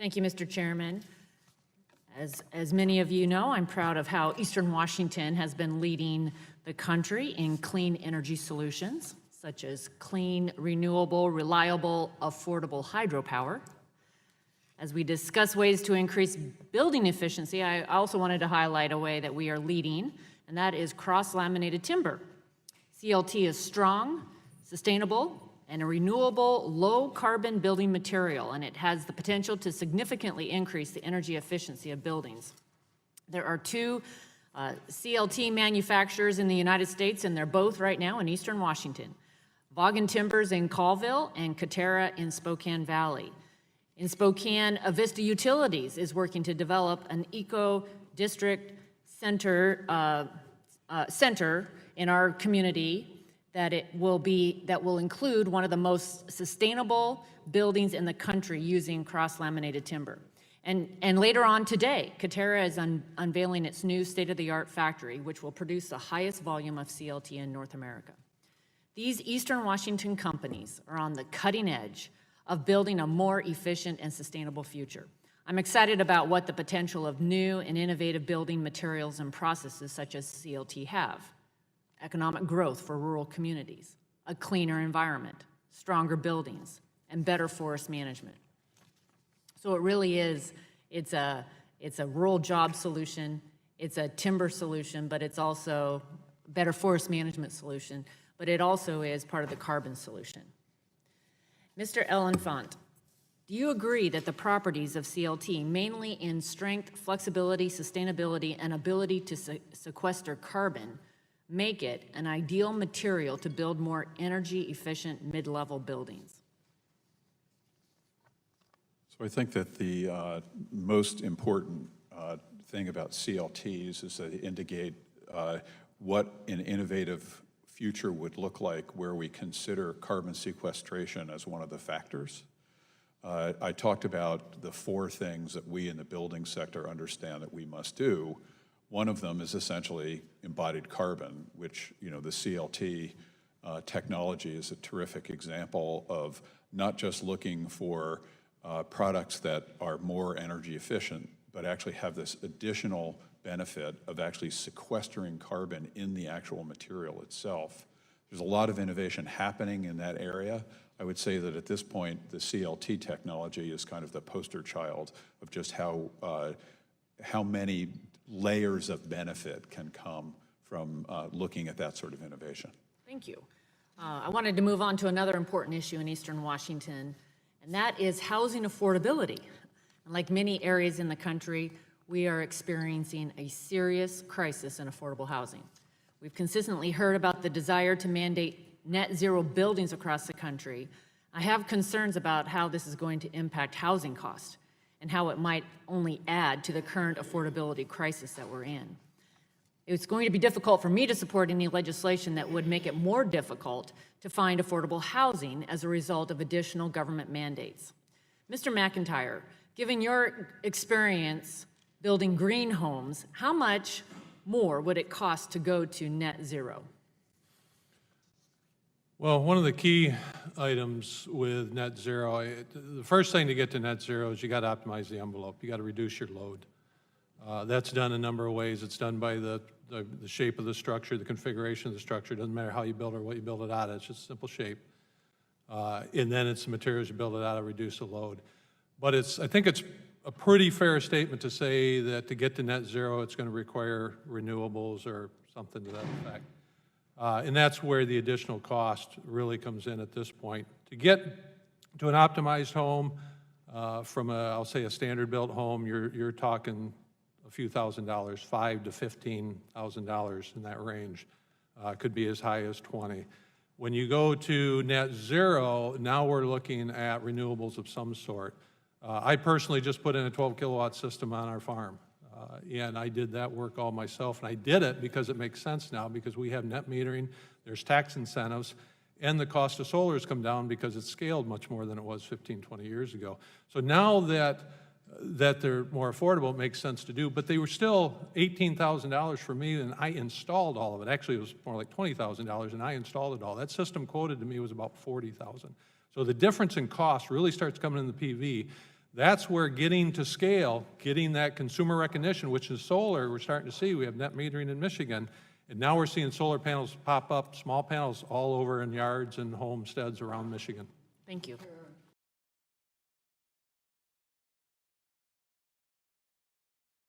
Thank you, Mr. Chairman. As many of you know, I'm proud of how Eastern Washington has been leading the country in clean energy solutions, such as clean, renewable, reliable, affordable hydropower. As we discuss ways to increase building efficiency, I also wanted to highlight a way that we are leading, and that is cross-laminated timber. CLT is strong, sustainable, and a renewable, low-carbon building material, and it has the potential to significantly increase the energy efficiency of buildings. There are two CLT manufacturers in the United States, and they're both right now in Eastern Washington. Vaughan Timbers in Colville and Katerra in Spokane Valley. In Spokane, Avista Utilities is working to develop an eco-district center in our community that will include one of the most sustainable buildings in the country using cross-laminated timber. And later on today, Katerra is unveiling its new state-of-the-art factory, which will produce the highest volume of CLT in North America. These Eastern Washington companies are on the cutting edge of building a more efficient and sustainable future. I'm excited about what the potential of new and innovative building materials and processes such as CLT have. Economic growth for rural communities, a cleaner environment, stronger buildings, and better forest management. So it really is, it's a rural job solution, it's a timber solution, but it's also a better forest management solution, but it also is part of the carbon solution. Mr. Elenfant, do you agree that the properties of CLT, mainly in strength, flexibility, sustainability, and ability to sequester carbon, make it an ideal material to build more energy-efficient mid-level buildings? So I think that the most important thing about CLTs is that they indicate what an innovative future would look like where we consider carbon sequestration as one of the factors. I talked about the four things that we in the building sector understand that we must do. One of them is essentially embodied carbon, which, the CLT technology is a terrific example of not just looking for products that are more energy efficient, but actually have this additional benefit of actually sequestering carbon in the actual material itself. There's a lot of innovation happening in that area. I would say that at this point, the CLT technology is kind of the poster child of just how many layers of benefit can come from looking at that sort of innovation. Thank you. I wanted to move on to another important issue in Eastern Washington, and that is housing affordability. And like many areas in the country, we are experiencing a serious crisis in affordable housing. We've consistently heard about the desire to mandate net zero buildings across the country. I have concerns about how this is going to impact housing costs and how it might only add to the current affordability crisis that we're in. It's going to be difficult for me to support any legislation that would make it more difficult to find affordable housing as a result of additional government mandates. Mr. McIntyre, given your experience building green homes, how much more would it cost to go to net zero? Well, one of the key items with net zero, the first thing to get to net zero is you got to optimize the envelope. You got to reduce your load. That's done a number of ways. It's done by the shape of the structure, the configuration of the structure. It doesn't matter how you build it or what you build it out of. It's just a simple shape. And then it's the materials you build it out of, reduce the load. But I think it's a pretty fair statement to say that to get to net zero, it's going to require renewables or something to that effect. And that's where the additional cost really comes in at this point. To get to an optimized home from I'll say a standard built home, you're talking a few $1,000s, $5,000 to $15,000 in that range. Could be as high as 20. When you go to net zero, now we're looking at renewables of some sort. I personally just put in a 12 kilowatt system on our farm. And I did that work all myself, and I did it because it makes sense now, because we have net metering, there's tax incentives, and the cost of solar has come down because it's scaled much more than it was 15, 20 years ago. So now that they're more affordable, it makes sense to do, but they were still $18,000 for me, and I installed all of it. Actually, it was more like $20,000, and I installed it all. That system quoted to me was about $40,000. So the difference in cost really starts coming in the PV. That's where getting to scale, getting that consumer recognition, which is solar, we're starting to see. We have net metering in Michigan, and now we're seeing solar panels pop up, small panels all over in yards and homesteads around Michigan. Thank you.